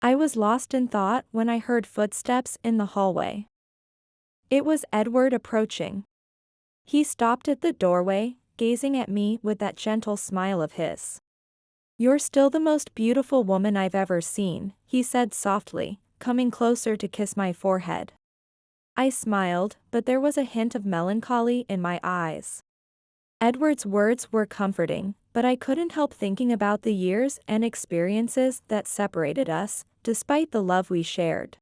I was lost in thought when I heard footsteps in the hallway. It was Edward approaching. He stopped at the doorway, gazing at me with that gentle smile of his. "You're still the most beautiful woman I've ever seen," he said softly, coming closer to kiss my forehead. I smiled, but there was a hint of melancholy in my eyes. Edward's words were comforting, but I couldn't help thinking about the years and experiences that separated us, despite the love we shared.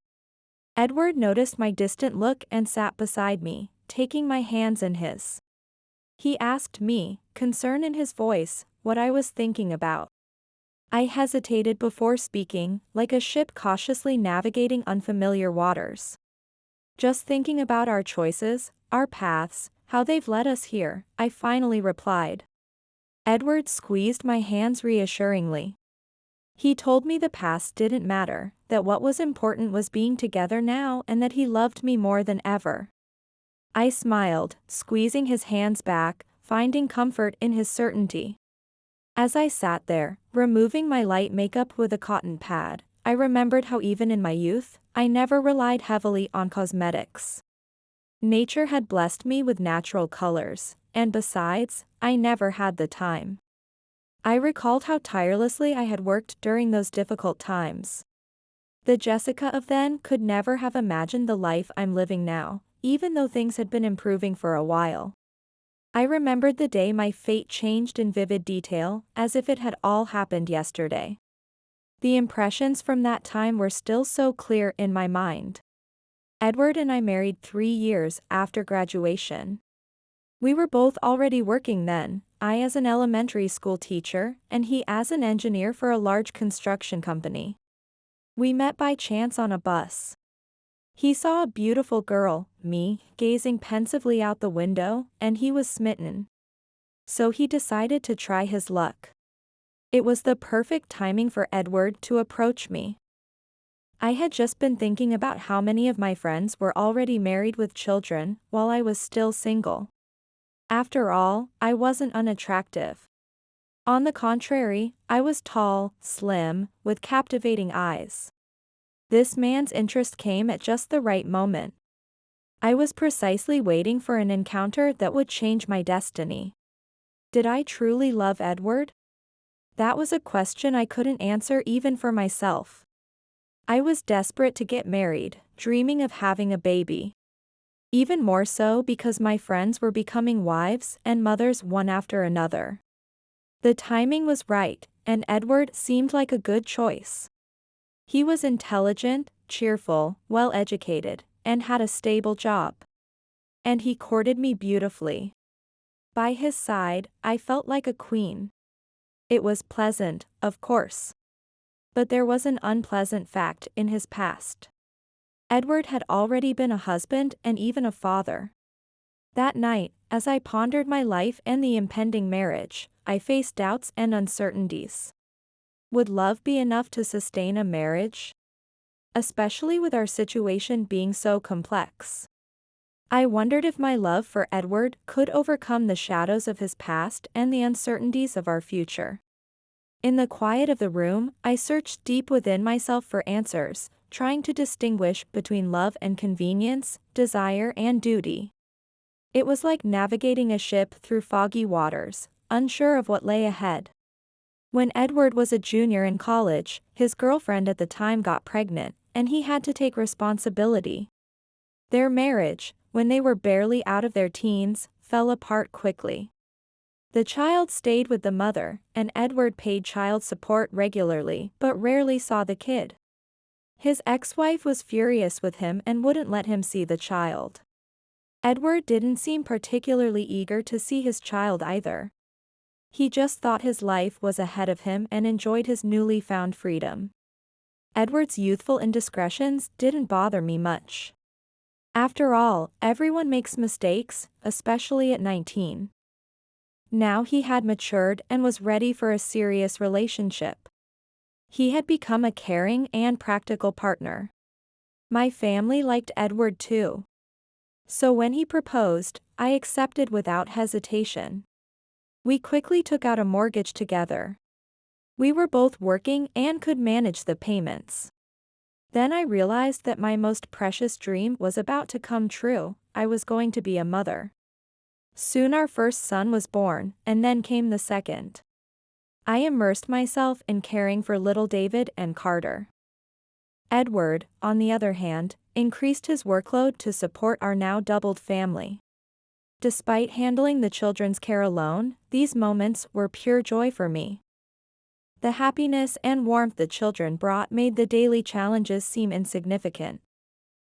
Edward noticed my distant look and sat beside me, taking my hands in his. He asked me, concern in his voice, what I was thinking about. I hesitated before speaking, like a ship cautiously navigating unfamiliar waters. "Just thinking about our choices, our paths, how they've led us here," I finally replied. Edward squeezed my hands reassuringly. He told me the past didn't matter, that what was important was being together now and that he loved me more than ever. I smiled, squeezing his hands back, finding comfort in his certainty. As I sat there, removing my light makeup with a cotton pad, I remembered how even in my youth, I never relied heavily on cosmetics. Nature had blessed me with natural colors, and besides, I never had the time. I recalled how tirelessly I had worked during those difficult times. The Jessica of then could never have imagined the life I'm living now, even though things had been improving for a while. I remembered the day my fate changed in vivid detail, as if it had all happened yesterday. The impressions from that time were still so clear in my mind. Edward and I married 3 years after graduation. We were both already working then, I as an elementary school teacher, and he as an engineer for a large construction company. We met by chance on a bus. He saw a beautiful girl, me, gazing pensively out the window, and he was smitten. So he decided to try his luck. It was the perfect timing for Edward to approach me. I had just been thinking about how many of my friends were already married with children, while I was still single. After all, I wasn't unattractive. On the contrary, I was tall, slim, with captivating eyes. This man's interest came at just the right moment. I was precisely waiting for an encounter that would change my destiny. Did I truly love Edward? That was a question I couldn't answer even for myself. I was desperate to get married, dreaming of having a baby. Even more so because my friends were becoming wives and mothers one after another. The timing was right, and Edward seemed like a good choice. He was intelligent, cheerful, well-educated, and had a stable job. And he courted me beautifully. By his side, I felt like a queen. It was pleasant, of course. But there was an unpleasant fact in his past. Edward had already been a husband and even a father. That night, as I pondered my life and the impending marriage, I faced doubts and uncertainties. Would love be enough to sustain a marriage? Especially with our situation being so complex. I wondered if my love for Edward could overcome the shadows of his past and the uncertainties of our future. In the quiet of the room, I searched deep within myself for answers, trying to distinguish between love and convenience, desire and duty. It was like navigating a ship through foggy waters, unsure of what lay ahead. When Edward was a junior in college, his girlfriend at the time got pregnant, and he had to take responsibility. Their marriage, when they were barely out of their teens, fell apart quickly. The child stayed with the mother, and Edward paid child support regularly but rarely saw the kid. His ex-wife was furious with him and wouldn't let him see the child. Edward didn't seem particularly eager to see his child either. He just thought his life was ahead of him and enjoyed his newly found freedom. Edward's youthful indiscretions didn't bother me much. After all, everyone makes mistakes, especially at 19. Now he had matured and was ready for a serious relationship. He had become a caring and practical partner. My family liked Edward too. So when he proposed, I accepted without hesitation. We quickly took out a mortgage together. We were both working and could manage the payments. Then I realized that my most precious dream was about to come true. I was going to be a mother. Soon our first son was born, and then came the second. I immersed myself in caring for little David and Carter. Edward, on the other hand, increased his workload to support our now doubled family. Despite handling the children's care alone, these moments were pure joy for me. The happiness and warmth the children brought made the daily challenges seem insignificant.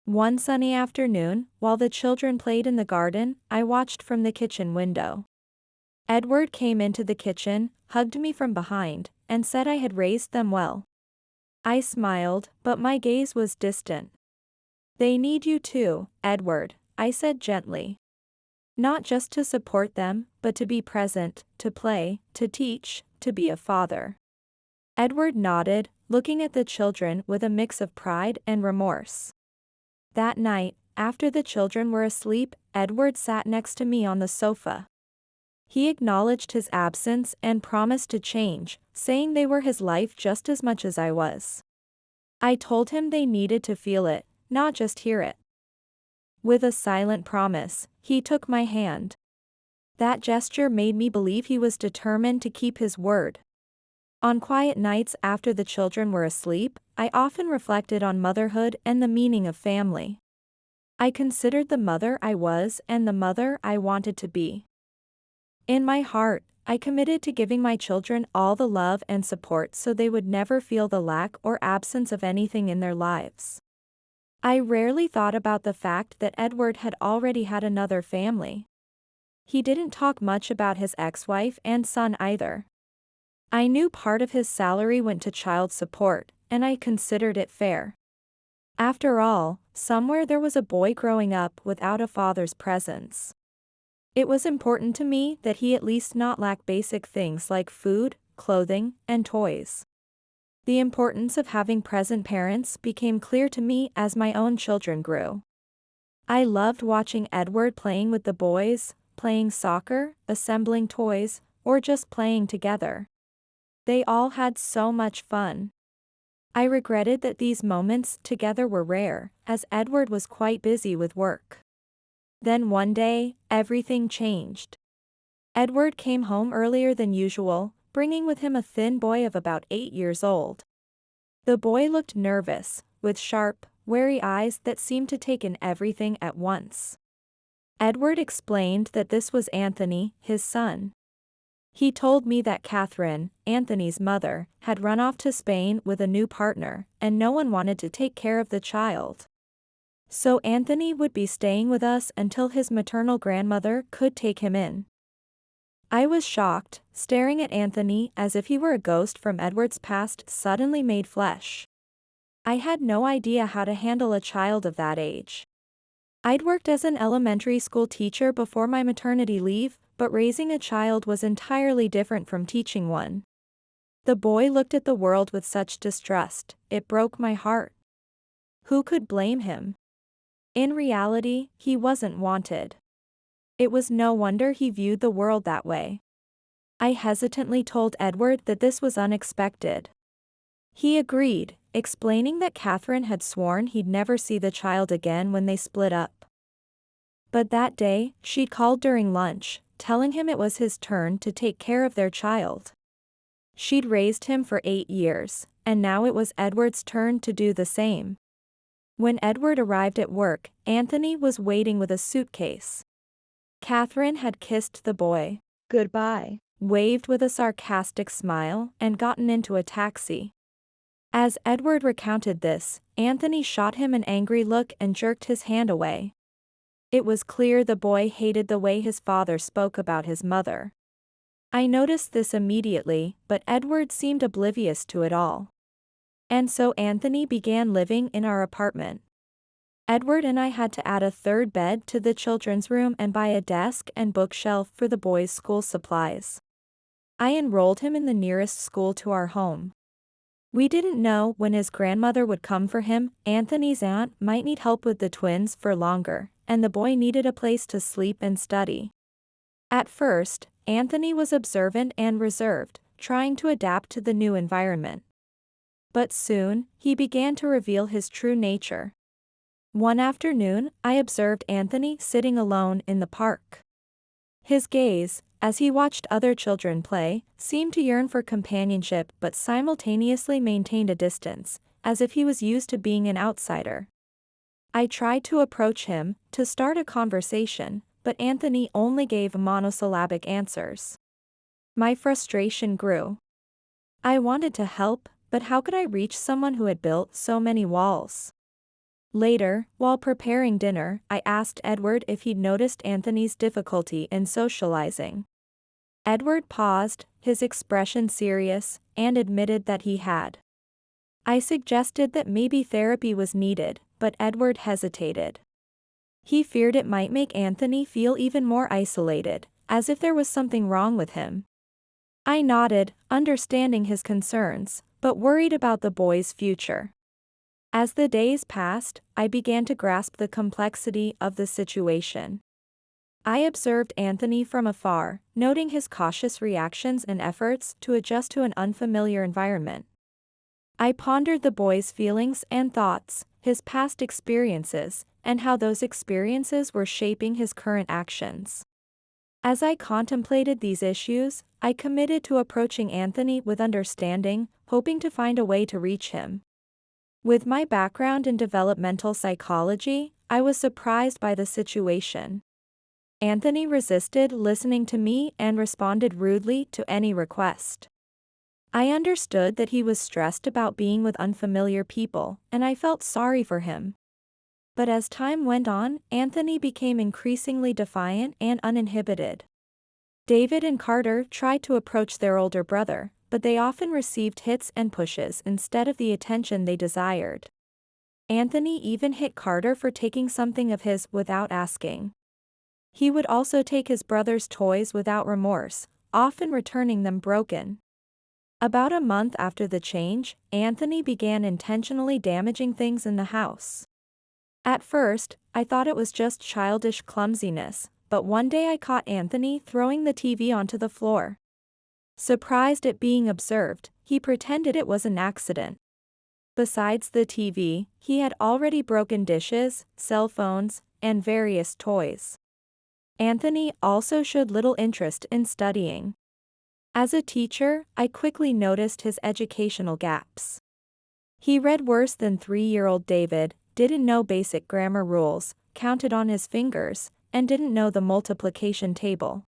One sunny afternoon, while the children played in the garden, I watched from the kitchen window. Edward came into the kitchen, hugged me from behind, and said I had raised them well. I smiled, but my gaze was distant. "They need you too, Edward," I said gently. "Not just to support them, but to be present, to play, to teach, to be a father." Edward nodded, looking at the children with a mix of pride and remorse. That night, after the children were asleep, Edward sat next to me on the sofa. He acknowledged his absence and promised to change, saying they were his life just as much as I was. I told him they needed to feel it, not just hear it. With a silent promise, he took my hand. That gesture made me believe he was determined to keep his word. On quiet nights after the children were asleep, I often reflected on motherhood and the meaning of family. I considered the mother I was and the mother I wanted to be. In my heart, I committed to giving my children all the love and support so they would never feel the lack or absence of anything in their lives. I rarely thought about the fact that Edward had already had another family. He didn't talk much about his ex-wife and son either. I knew part of his salary went to child support, and I considered it fair. After all, somewhere there was a boy growing up without a father's presence. It was important to me that he at least not lack basic things like food, clothing, and toys. The importance of having present parents became clear to me as my own children grew. I loved watching Edward playing with the boys, playing soccer, assembling toys, or just playing together. They all had so much fun. I regretted that these moments together were rare, as Edward was quite busy with work. Then one day, everything changed. Edward came home earlier than usual, bringing with him a thin boy of about 8 years old. The boy looked nervous, with sharp, wary eyes that seemed to take in everything at once. Edward explained that this was Anthony, his son. He told me that Catherine, Anthony's mother, had run off to Spain with a new partner, and no one wanted to take care of the child. So Anthony would be staying with us until his maternal grandmother could take him in. I was shocked, staring at Anthony as if he were a ghost from Edward's past suddenly made flesh. I had no idea how to handle a child of that age. I'd worked as an elementary school teacher before my maternity leave, but raising a child was entirely different from teaching one. The boy looked at the world with such distrust, it broke my heart. Who could blame him? In reality, he wasn't wanted. It was no wonder he viewed the world that way. I hesitantly told Edward that this was unexpected. He agreed, explaining that Catherine had sworn he'd never see the child again when they split up. But that day, she'd called during lunch, telling him it was his turn to take care of their child. She'd raised him for 8 years, and now it was Edward's turn to do the same. When Edward arrived at work, Anthony was waiting with a suitcase. Catherine had kissed the boy goodbye, waved with a sarcastic smile, and gotten into a taxi. As Edward recounted this, Anthony shot him an angry look and jerked his hand away. It was clear the boy hated the way his father spoke about his mother. I noticed this immediately, but Edward seemed oblivious to it all. And so Anthony began living in our apartment. Edward and I had to add a third bed to the children's room and buy a desk and bookshelf for the boys' school supplies. I enrolled him in the nearest school to our home. We didn't know when his grandmother would come for him. Anthony's aunt might need help with the twins for longer, and the boy needed a place to sleep and study. At first, Anthony was observant and reserved, trying to adapt to the new environment. But soon, he began to reveal his true nature. One afternoon, I observed Anthony sitting alone in the park. His gaze, as he watched other children play, seemed to yearn for companionship but simultaneously maintained a distance, as if he was used to being an outsider. I tried to approach him, to start a conversation, but Anthony only gave monosyllabic answers. My frustration grew. I wanted to help, but how could I reach someone who had built so many walls? Later, while preparing dinner, I asked Edward if he'd noticed Anthony's difficulty in socializing. Edward paused, his expression serious, and admitted that he had. I suggested that maybe therapy was needed, but Edward hesitated. He feared it might make Anthony feel even more isolated, as if there was something wrong with him. I nodded, understanding his concerns, but worried about the boy's future. As the days passed, I began to grasp the complexity of the situation. I observed Anthony from afar, noting his cautious reactions and efforts to adjust to an unfamiliar environment. I pondered the boy's feelings and thoughts, his past experiences, and how those experiences were shaping his current actions. As I contemplated these issues, I committed to approaching Anthony with understanding, hoping to find a way to reach him. With my background in developmental psychology, I was surprised by the situation. Anthony resisted listening to me and responded rudely to any request. I understood that he was stressed about being with unfamiliar people, and I felt sorry for him. But as time went on, Anthony became increasingly defiant and uninhibited. David and Carter tried to approach their older brother, but they often received hits and pushes instead of the attention they desired. Anthony even hit Carter for taking something of his without asking. He would also take his brother's toys without remorse, often returning them broken. About a month after the change, Anthony began intentionally damaging things in the house. At first, I thought it was just childish clumsiness, but one day I caught Anthony throwing the TV onto the floor. Surprised at being observed, he pretended it was an accident. Besides the TV, he had already broken dishes, cell phones, and various toys. Anthony also showed little interest in studying. As a teacher, I quickly noticed his educational gaps. He read worse than 3-year-old David, didn't know basic grammar rules, counted on his fingers, and didn't know the multiplication table.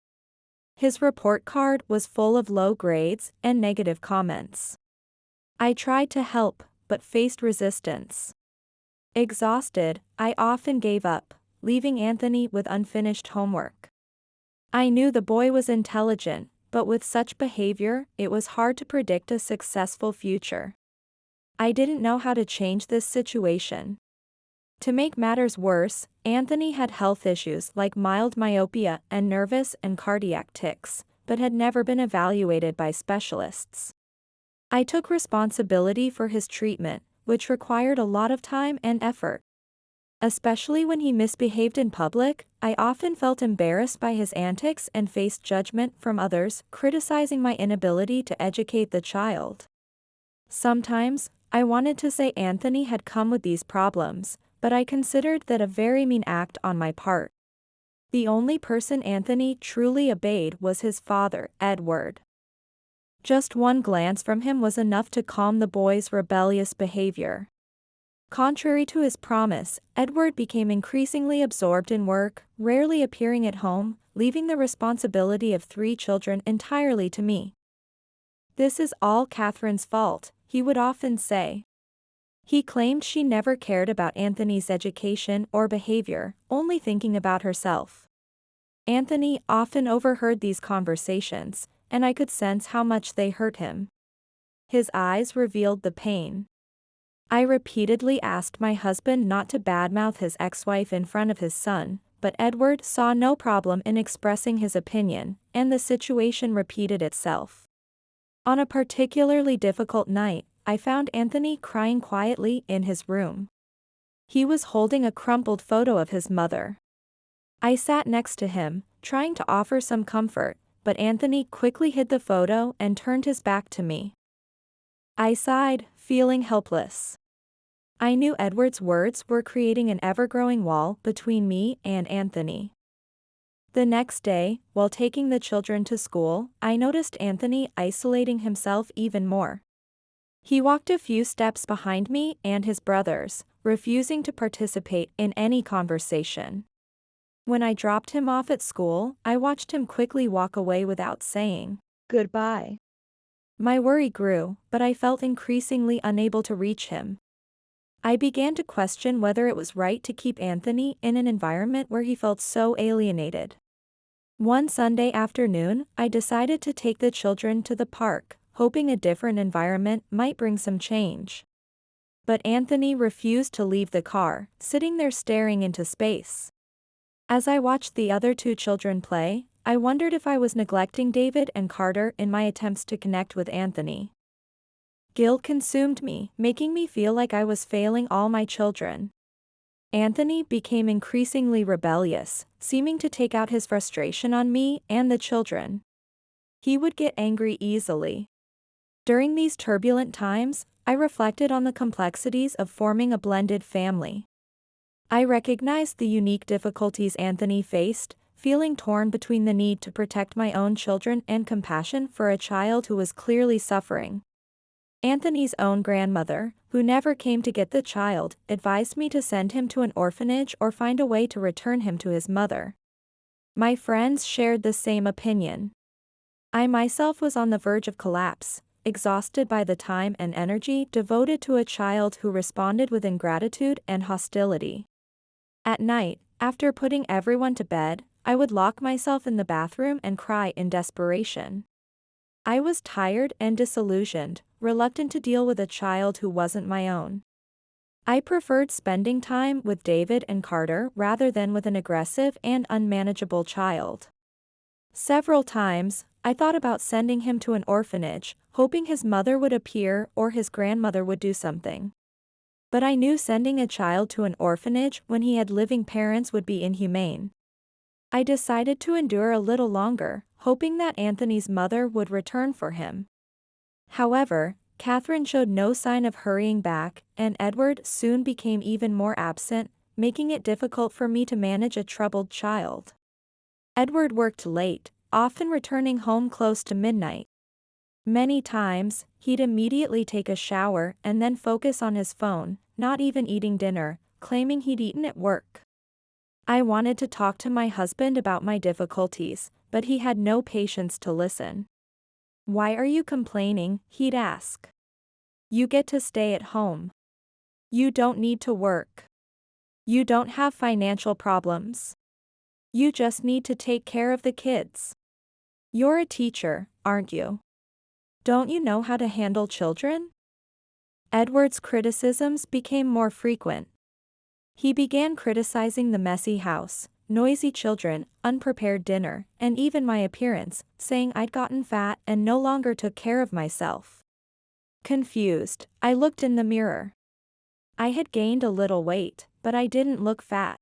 His report card was full of low grades and negative comments. I tried to help, but faced resistance. Exhausted, I often gave up, leaving Anthony with unfinished homework. I knew the boy was intelligent, but with such behavior, it was hard to predict a successful future. I didn't know how to change this situation. To make matters worse, Anthony had health issues like mild myopia and nervous and cardiac tics, but had never been evaluated by specialists. I took responsibility for his treatment, which required a lot of time and effort. Especially when he misbehaved in public, I often felt embarrassed by his antics and faced judgment from others, criticizing my inability to educate the child. Sometimes, I wanted to say Anthony had come with these problems, but I considered that a very mean act on my part. The only person Anthony truly obeyed was his father, Edward. Just one glance from him was enough to calm the boy's rebellious behavior. Contrary to his promise, Edward became increasingly absorbed in work, rarely appearing at home, leaving the responsibility of 3 children entirely to me. "This is all Catherine's fault," he would often say. He claimed she never cared about Anthony's education or behavior, only thinking about herself. Anthony often overheard these conversations, and I could sense how much they hurt him. His eyes revealed the pain. I repeatedly asked my husband not to badmouth his ex-wife in front of his son, but Edward saw no problem in expressing his opinion, and the situation repeated itself. On a particularly difficult night, I found Anthony crying quietly in his room. He was holding a crumpled photo of his mother. I sat next to him, trying to offer some comfort, but Anthony quickly hid the photo and turned his back to me. I sighed, feeling helpless. I knew Edward's words were creating an ever-growing wall between me and Anthony. The next day, while taking the children to school, I noticed Anthony isolating himself even more. He walked a few steps behind me and his brothers, refusing to participate in any conversation. When I dropped him off at school, I watched him quickly walk away without saying goodbye. My worry grew, but I felt increasingly unable to reach him. I began to question whether it was right to keep Anthony in an environment where he felt so alienated. One Sunday afternoon, I decided to take the children to the park, hoping a different environment might bring some change. But Anthony refused to leave the car, sitting there staring into space. As I watched the other two children play, I wondered if I was neglecting David and Carter in my attempts to connect with Anthony. Guilt consumed me, making me feel like I was failing all my children. Anthony became increasingly rebellious, seeming to take out his frustration on me and the children. He would get angry easily. During these turbulent times, I reflected on the complexities of forming a blended family. I recognized the unique difficulties Anthony faced, feeling torn between the need to protect my own children and compassion for a child who was clearly suffering. Anthony's own grandmother, who never came to get the child, advised me to send him to an orphanage or find a way to return him to his mother. My friends shared the same opinion. I myself was on the verge of collapse, exhausted by the time and energy devoted to a child who responded with ingratitude and hostility. At night, after putting everyone to bed, I would lock myself in the bathroom and cry in desperation. I was tired and disillusioned, reluctant to deal with a child who wasn't my own. I preferred spending time with David and Carter rather than with an aggressive and unmanageable child. Several times, I thought about sending him to an orphanage, hoping his mother would appear or his grandmother would do something. But I knew sending a child to an orphanage when he had living parents would be inhumane. I decided to endure a little longer, hoping that Anthony's mother would return for him. However, Catherine showed no sign of hurrying back, and Edward soon became even more absent, making it difficult for me to manage a troubled child. Edward worked late, often returning home close to midnight. Many times, he'd immediately take a shower and then focus on his phone, not even eating dinner, claiming he'd eaten at work. I wanted to talk to my husband about my difficulties, but he had no patience to listen. "Why are you complaining?" he'd ask. "You get to stay at home. You don't need to work. You don't have financial problems. You just need to take care of the kids. You're a teacher, aren't you? Don't you know how to handle children?" Edward's criticisms became more frequent. He began criticizing the messy house, noisy children, unprepared dinner, and even my appearance, saying I'd gotten fat and no longer took care of myself. Confused, I looked in the mirror. I had gained a little weight, but I didn't look fat.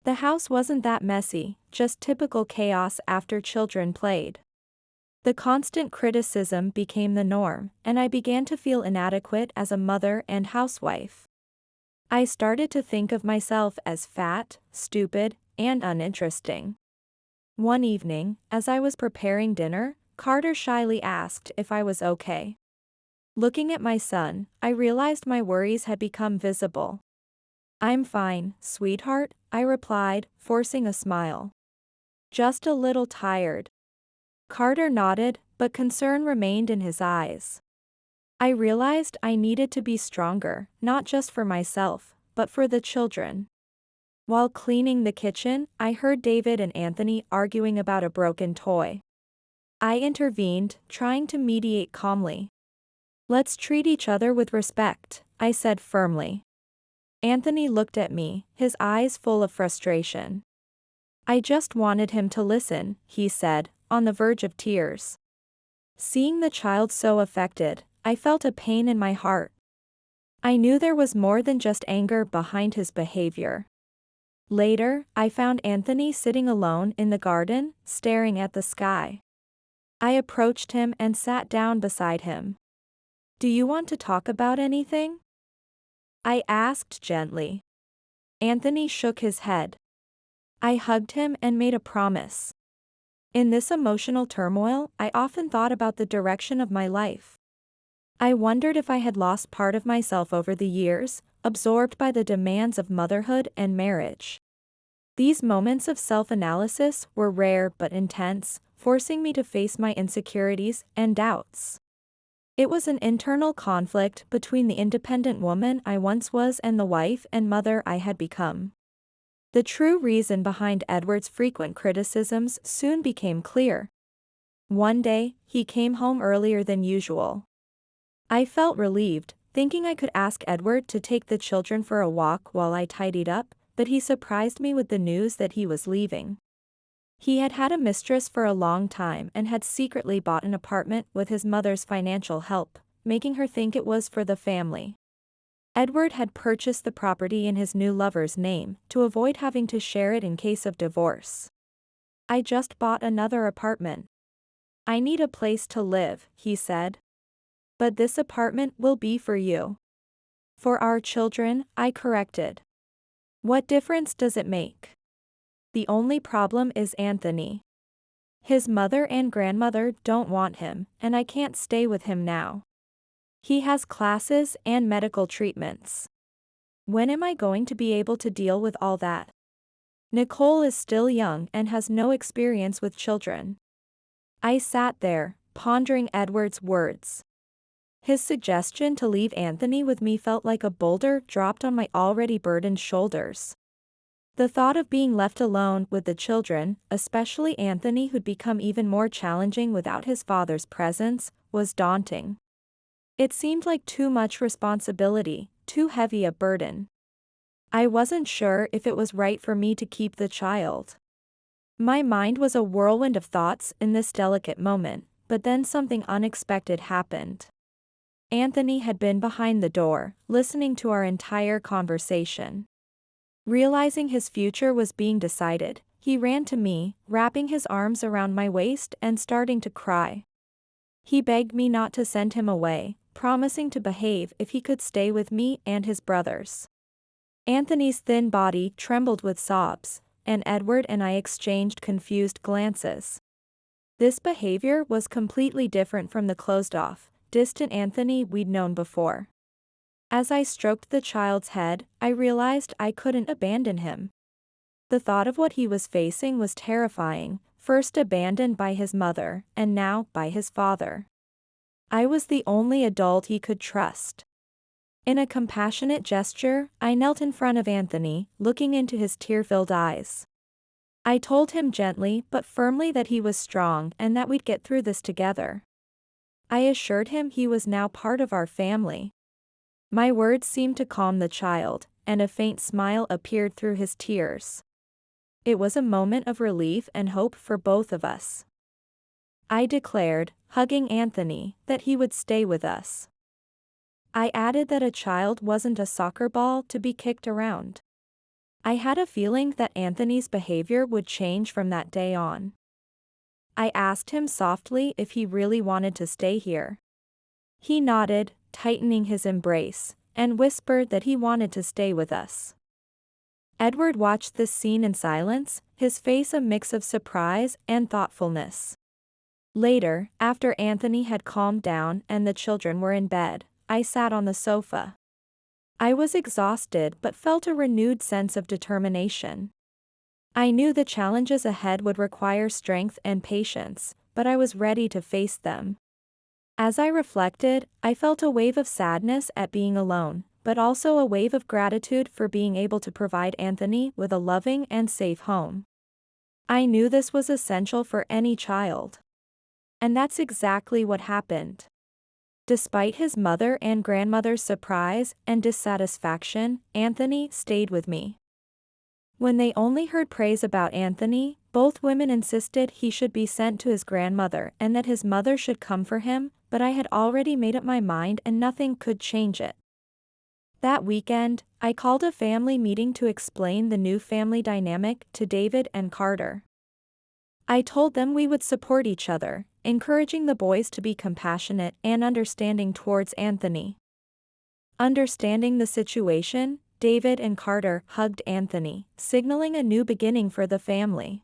The house wasn't that messy, just typical chaos after children played. The constant criticism became the norm, and I began to feel inadequate as a mother and housewife. I started to think of myself as fat, stupid, and uninteresting. One evening, as I was preparing dinner, Carter shyly asked if I was okay. Looking at my son, I realized my worries had become visible. "I'm fine, sweetheart," I replied, forcing a smile. "Just a little tired." Carter nodded, but concern remained in his eyes. I realized I needed to be stronger, not just for myself, but for the children. While cleaning the kitchen, I heard David and Anthony arguing about a broken toy. I intervened, trying to mediate calmly. "Let's treat each other with respect," I said firmly. Anthony looked at me, his eyes full of frustration. "I just wanted him to listen," he said, on the verge of tears. Seeing the child so affected, I felt a pain in my heart. I knew there was more than just anger behind his behavior. Later, I found Anthony sitting alone in the garden, staring at the sky. I approached him and sat down beside him. Do you want to talk about anything? I asked gently. Anthony shook his head. I hugged him and made a promise. In this emotional turmoil, I often thought about the direction of my life. I wondered if I had lost part of myself over the years, absorbed by the demands of motherhood and marriage. These moments of self-analysis were rare but intense, forcing me to face my insecurities and doubts. It was an internal conflict between the independent woman I once was and the wife and mother I had become. The true reason behind Edward's frequent criticisms soon became clear. One day, he came home earlier than usual. I felt relieved, thinking I could ask Edward to take the children for a walk while I tidied up, but he surprised me with the news that he was leaving. He had had a mistress for a long time and had secretly bought an apartment with his mother's financial help, making her think it was for the family. Edward had purchased the property in his new lover's name to avoid having to share it in case of divorce. I just bought another apartment. I need a place to live, he said. But this apartment will be for you. For our children, I corrected. What difference does it make? The only problem is Anthony. His mother and grandmother don't want him, and I can't stay with him now. He has classes and medical treatments. When am I going to be able to deal with all that? Nicole is still young and has no experience with children. I sat there, pondering Edward's words. His suggestion to leave Anthony with me felt like a boulder dropped on my already burdened shoulders. The thought of being left alone with the children, especially Anthony who'd become even more challenging without his father's presence, was daunting. It seemed like too much responsibility, too heavy a burden. I wasn't sure if it was right for me to keep the child. My mind was a whirlwind of thoughts in this delicate moment, but then something unexpected happened. Anthony had been behind the door, listening to our entire conversation. Realizing his future was being decided, he ran to me, wrapping his arms around my waist and starting to cry. He begged me not to send him away, promising to behave if he could stay with me and his brothers. Anthony's thin body trembled with sobs, and Edward and I exchanged confused glances. This behavior was completely different from the closed-off, distant Anthony we'd known before. As I stroked the child's head, I realized I couldn't abandon him. The thought of what he was facing was terrifying, first abandoned by his mother, and now by his father. I was the only adult he could trust. In a compassionate gesture, I knelt in front of Anthony, looking into his tear-filled eyes. I told him gently but firmly that he was strong and that we'd get through this together. I assured him he was now part of our family. My words seemed to calm the child, and a faint smile appeared through his tears. It was a moment of relief and hope for both of us. I declared, hugging Anthony, that he would stay with us. I added that a child wasn't a soccer ball to be kicked around. I had a feeling that Anthony's behavior would change from that day on. I asked him softly if he really wanted to stay here. He nodded, tightening his embrace, and whispered that he wanted to stay with us. Edward watched this scene in silence, his face a mix of surprise and thoughtfulness. Later, after Anthony had calmed down and the children were in bed, I sat on the sofa. I was exhausted but felt a renewed sense of determination. I knew the challenges ahead would require strength and patience, but I was ready to face them. As I reflected, I felt a wave of sadness at being alone, but also a wave of gratitude for being able to provide Anthony with a loving and safe home. I knew this was essential for any child. And that's exactly what happened. Despite his mother and grandmother's surprise and dissatisfaction, Anthony stayed with me. When they only heard praise about Anthony, both women insisted he should be sent to his grandmother and that his mother should come for him, but I had already made up my mind and nothing could change it. That weekend, I called a family meeting to explain the new family dynamic to David and Carter. I told them we would support each other, encouraging the boys to be compassionate and understanding towards Anthony. Understanding the situation, David and Carter hugged Anthony, signaling a new beginning for the family.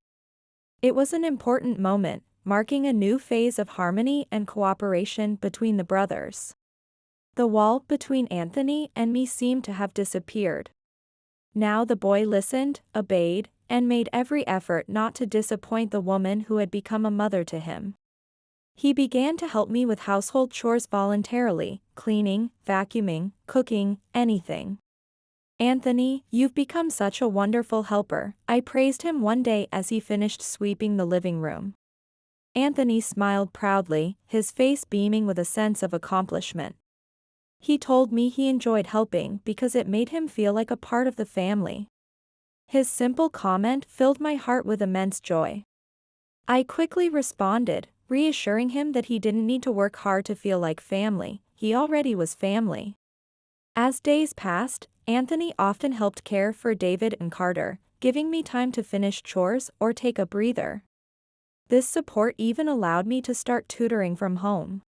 It was an important moment, marking a new phase of harmony and cooperation between the brothers. The wall between Anthony and me seemed to have disappeared. Now the boy listened, obeyed, and made every effort not to disappoint the woman who had become a mother to him. He began to help me with household chores voluntarily, cleaning, vacuuming, cooking, anything. "Anthony, you've become such a wonderful helper," I praised him one day as he finished sweeping the living room. Anthony smiled proudly, his face beaming with a sense of accomplishment. He told me he enjoyed helping because it made him feel like a part of the family. His simple comment filled my heart with immense joy. I quickly responded, reassuring him that he didn't need to work hard to feel like family, he already was family. As days passed, Anthony often helped care for David and Carter, giving me time to finish chores or take a breather. This support even allowed me to start tutoring from home.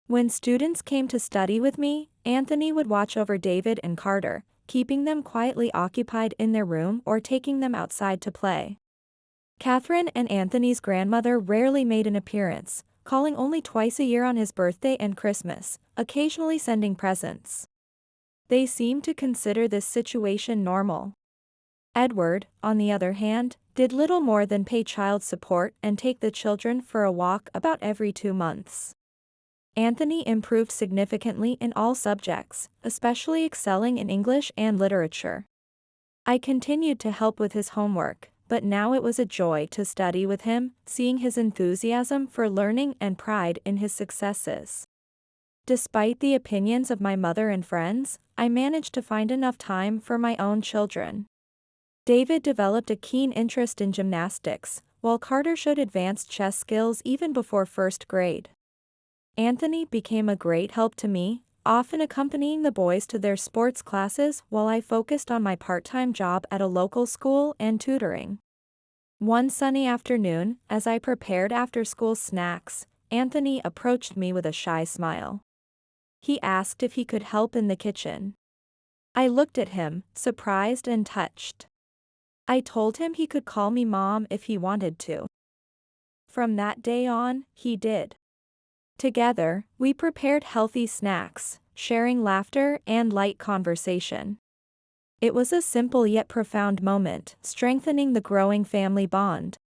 When students came to study with me, Anthony would watch over David and Carter, keeping them quietly occupied in their room or taking them outside to play. Catherine and Anthony's grandmother rarely made an appearance, calling only twice a year on his birthday and Christmas, occasionally sending presents. They seemed to consider this situation normal. Edward, on the other hand, did little more than pay child support and take the children for a walk about every 2 months. Anthony improved significantly in all subjects, especially excelling in English and literature. I continued to help with his homework, but now it was a joy to study with him, seeing his enthusiasm for learning and pride in his successes. Despite the opinions of my mother and friends, I managed to find enough time for my own children. David developed a keen interest in gymnastics, while Carter showed advanced chess skills even before first grade. Anthony became a great help to me, often accompanying the boys to their sports classes while I focused on my part-time job at a local school and tutoring. One sunny afternoon, as I prepared after-school snacks, Anthony approached me with a shy smile. He asked if he could help in the kitchen. I looked at him, surprised and touched. I told him he could call me Mom if he wanted to. From that day on, he did. Together, we prepared healthy snacks, sharing laughter and light conversation. It was a simple yet profound moment, strengthening the growing family bond.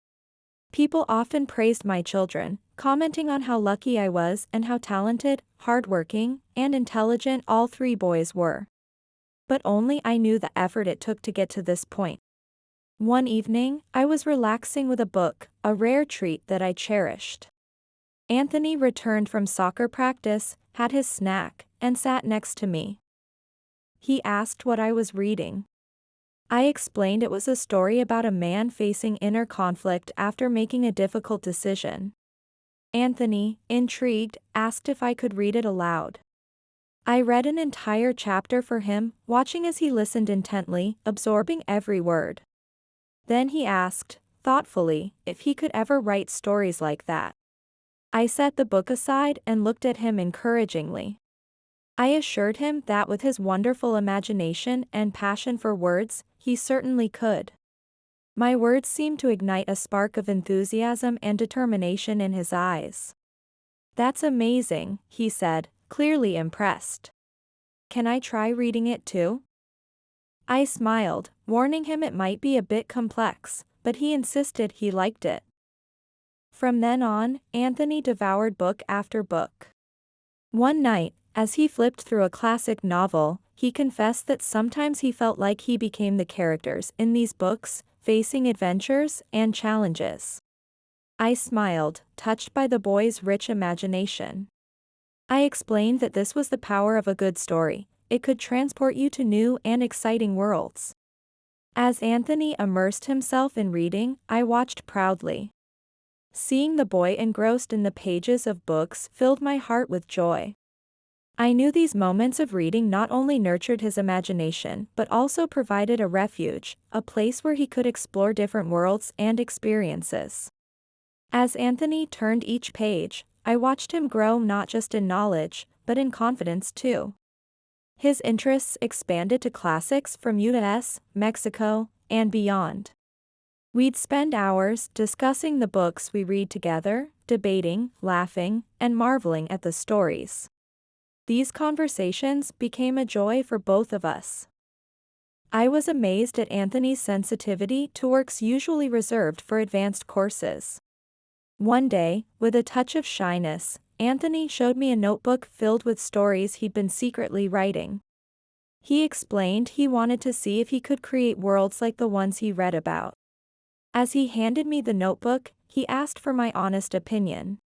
People often praised my children, commenting on how lucky I was and how talented, hardworking, and intelligent all 3 boys were. But only I knew the effort it took to get to this point. One evening, I was relaxing with a book, a rare treat that I cherished. Anthony returned from soccer practice, had his snack, and sat next to me. He asked what I was reading. I explained it was a story about a man facing inner conflict after making a difficult decision. Anthony, intrigued, asked if I could read it aloud. I read an entire chapter for him, watching as he listened intently, absorbing every word. Then he asked, thoughtfully, if he could ever write stories like that. I set the book aside and looked at him encouragingly. I assured him that with his wonderful imagination and passion for words, he certainly could. My words seemed to ignite a spark of enthusiasm and determination in his eyes. "That's amazing," he said, clearly impressed. "Can I try reading it too?" I smiled, warning him it might be a bit complex, but he insisted he liked it. From then on, Anthony devoured book after book. One night, as he flipped through a classic novel, he confessed that sometimes he felt like he became the characters in these books, facing adventures and challenges. I smiled, touched by the boy's rich imagination. I explained that this was the power of a good story, it could transport you to new and exciting worlds. As Anthony immersed himself in reading, I watched proudly. Seeing the boy engrossed in the pages of books filled my heart with joy. I knew these moments of reading not only nurtured his imagination but also provided a refuge, a place where he could explore different worlds and experiences. As Anthony turned each page, I watched him grow not just in knowledge, but in confidence too. His interests expanded to classics from US, Mexico, and beyond. We'd spend hours discussing the books we read together, debating, laughing, and marveling at the stories. These conversations became a joy for both of us. I was amazed at Anthony's sensitivity to works usually reserved for advanced courses. One day, with a touch of shyness, Anthony showed me a notebook filled with stories he'd been secretly writing. He explained he wanted to see if he could create worlds like the ones he read about. As he handed me the notebook, he asked for my honest opinion.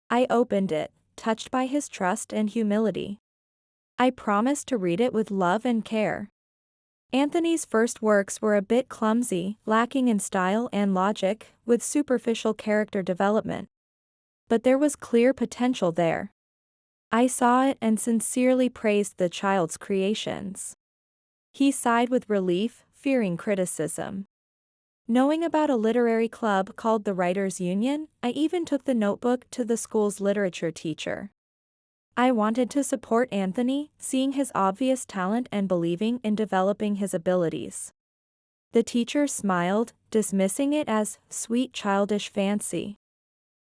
I opened it, touched by his trust and humility. I promised to read it with love and care. Anthony's first works were a bit clumsy, lacking in style and logic, with superficial character development. But there was clear potential there. I saw it and sincerely praised the child's creations. He sighed with relief, fearing criticism. Knowing about a literary club called the Writers' Union, I even took the notebook to the school's literature teacher. I wanted to support Anthony, seeing his obvious talent and believing in developing his abilities. The teacher smiled, dismissing it as sweet childish fancy.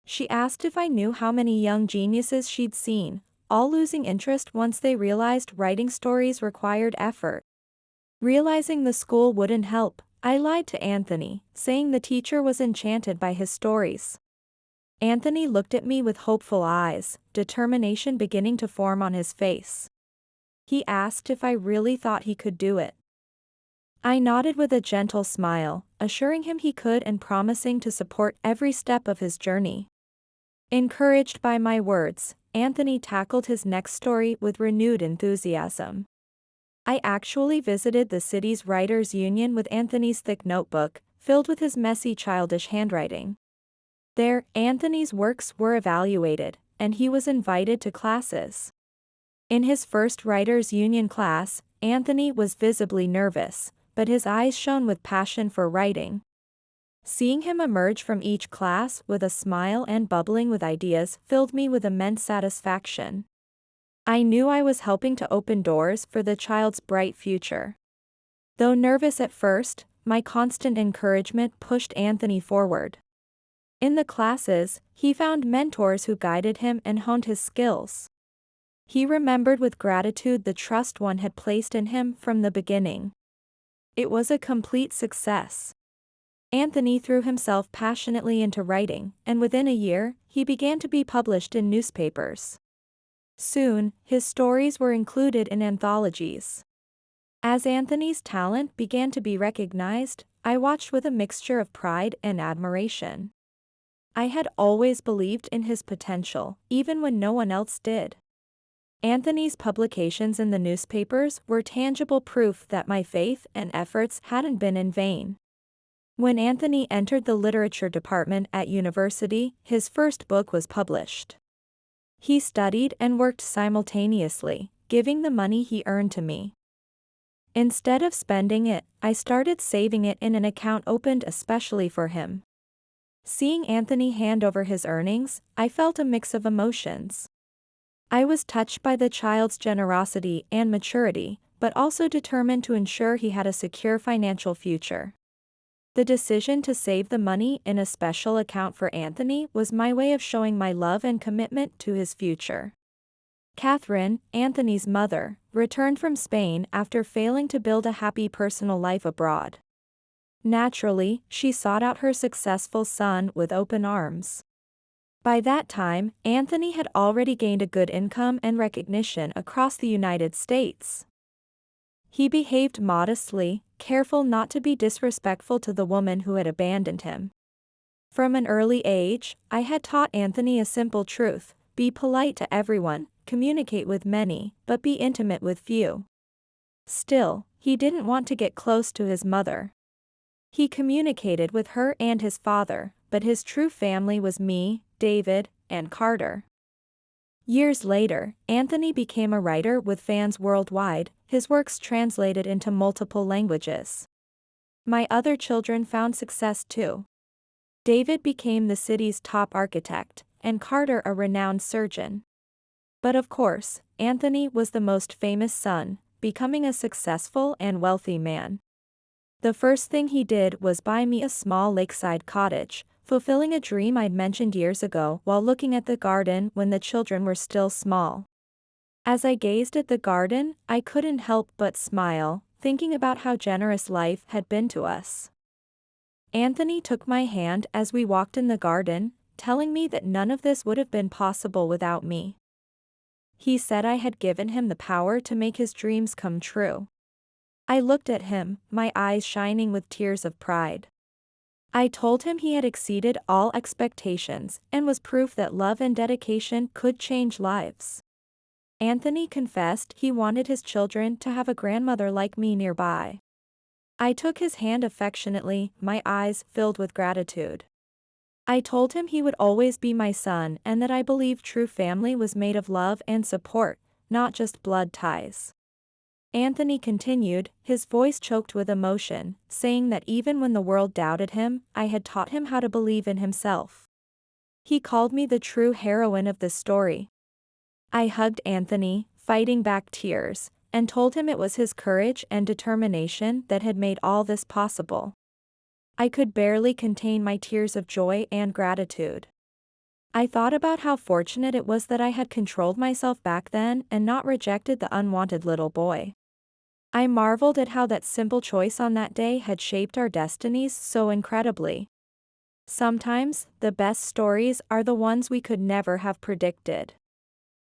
She asked if I knew how many young geniuses she'd seen, all losing interest once they realized writing stories required effort. Realizing the school wouldn't help, I lied to Anthony, saying the teacher was enchanted by his stories. Anthony looked at me with hopeful eyes, determination beginning to form on his face. He asked if I really thought he could do it. I nodded with a gentle smile, assuring him he could and promising to support every step of his journey. Encouraged by my words, Anthony tackled his next story with renewed enthusiasm. I actually visited the city's Writers' Union with Anthony's thick notebook, filled with his messy childish handwriting. There, Anthony's works were evaluated, and he was invited to classes. In his first Writers' Union class, Anthony was visibly nervous, but his eyes shone with passion for writing. Seeing him emerge from each class with a smile and bubbling with ideas filled me with immense satisfaction. I knew I was helping to open doors for the child's bright future. Though nervous at first, my constant encouragement pushed Anthony forward. In the classes, he found mentors who guided him and honed his skills. He remembered with gratitude the trust one had placed in him from the beginning. It was a complete success. Anthony threw himself passionately into writing, and within a year, he began to be published in newspapers. Soon, his stories were included in anthologies. As Anthony's talent began to be recognized, I watched with a mixture of pride and admiration. I had always believed in his potential, even when no one else did. Anthony's publications in the newspapers were tangible proof that my faith and efforts hadn't been in vain. When Anthony entered the literature department at university, his first book was published. He studied and worked simultaneously, giving the money he earned to me. Instead of spending it, I started saving it in an account opened especially for him. Seeing Anthony hand over his earnings, I felt a mix of emotions. I was touched by the child's generosity and maturity, but also determined to ensure he had a secure financial future. The decision to save the money in a special account for Anthony was my way of showing my love and commitment to his future. Catherine, Anthony's mother, returned from Spain after failing to build a happy personal life abroad. Naturally, she sought out her successful son with open arms. By that time, Anthony had already gained a good income and recognition across the United States. He behaved modestly, careful not to be disrespectful to the woman who had abandoned him. From an early age, I had taught Anthony a simple truth: be polite to everyone, communicate with many, but be intimate with few. Still, he didn't want to get close to his mother. He communicated with her and his father, but his true family was me, David, and Carter. Years later, Anthony became a writer with fans worldwide, his works translated into multiple languages. My other children found success too. David became the city's top architect, and Carter a renowned surgeon. But of course, Anthony was the most famous son, becoming a successful and wealthy man. The first thing he did was buy me a small lakeside cottage, fulfilling a dream I'd mentioned years ago while looking at the garden when the children were still small. As I gazed at the garden, I couldn't help but smile, thinking about how generous life had been to us. Anthony took my hand as we walked in the garden, telling me that none of this would have been possible without me. He said I had given him the power to make his dreams come true. I looked at him, my eyes shining with tears of pride. I told him he had exceeded all expectations and was proof that love and dedication could change lives. Anthony confessed he wanted his children to have a grandmother like me nearby. I took his hand affectionately, my eyes filled with gratitude. I told him he would always be my son and that I believed true family was made of love and support, not just blood ties. Anthony continued, his voice choked with emotion, saying that even when the world doubted him, I had taught him how to believe in himself. He called me the true heroine of the story. I hugged Anthony, fighting back tears, and told him it was his courage and determination that had made all this possible. I could barely contain my tears of joy and gratitude. I thought about how fortunate it was that I had controlled myself back then and not rejected the unwanted little boy. I marveled at how that simple choice on that day had shaped our destinies so incredibly. Sometimes, the best stories are the ones we could never have predicted.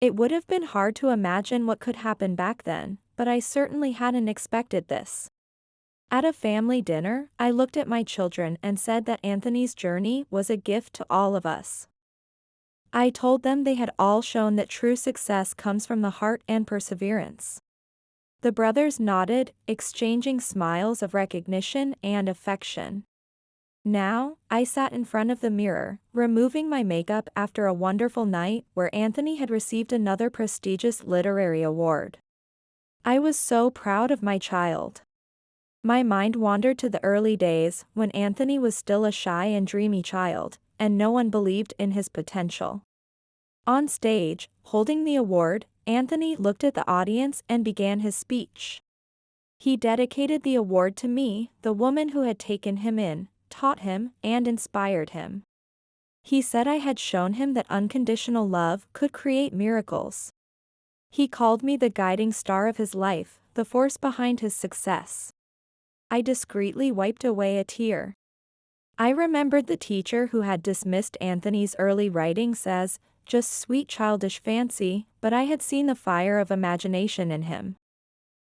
It would have been hard to imagine what could happen back then, but I certainly hadn't expected this. At a family dinner, I looked at my children and said that Anthony's journey was a gift to all of us. I told them they had all shown that true success comes from the heart and perseverance. The brothers nodded, exchanging smiles of recognition and affection. Now, I sat in front of the mirror, removing my makeup after a wonderful night where Anthony had received another prestigious literary award. I was so proud of my child. My mind wandered to the early days when Anthony was still a shy and dreamy child, and no one believed in his potential. On stage, holding the award, Anthony looked at the audience and began his speech. He dedicated the award to me, the woman who had taken him in, taught him, and inspired him. He said I had shown him that unconditional love could create miracles. He called me the guiding star of his life, the force behind his success. I discreetly wiped away a tear. I remembered the teacher who had dismissed Anthony's early writings as just sweet childish fancy, but I had seen the fire of imagination in him.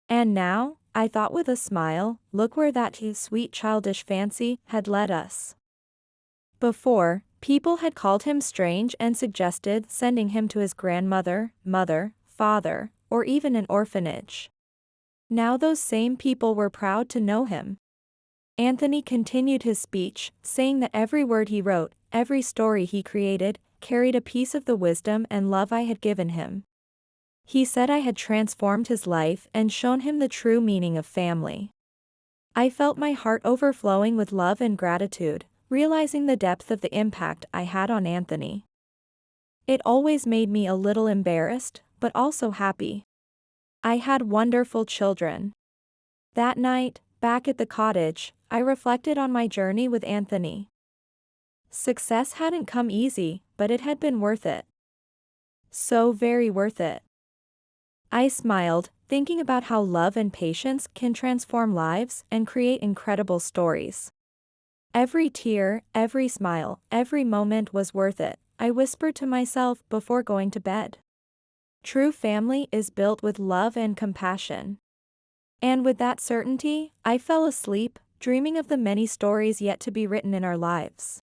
And now, I thought with a smile, look where that sweet childish fancy had led us. Before, people had called him strange and suggested sending him to his grandmother, mother, father, or even an orphanage. Now those same people were proud to know him. Anthony continued his speech, saying that every word he wrote, every story he created, carried a piece of the wisdom and love I had given him. He said I had transformed his life and shown him the true meaning of family. I felt my heart overflowing with love and gratitude, realizing the depth of the impact I had on Anthony. It always made me a little embarrassed, but also happy. I had wonderful children. That night, back at the cottage, I reflected on my journey with Anthony. Success hadn't come easy, but it had been worth it. So very worth it. I smiled, thinking about how love and patience can transform lives and create incredible stories. Every tear, every smile, every moment was worth it, I whispered to myself before going to bed. True family is built with love and compassion. And with that certainty, I fell asleep, dreaming of the many stories yet to be written in our lives.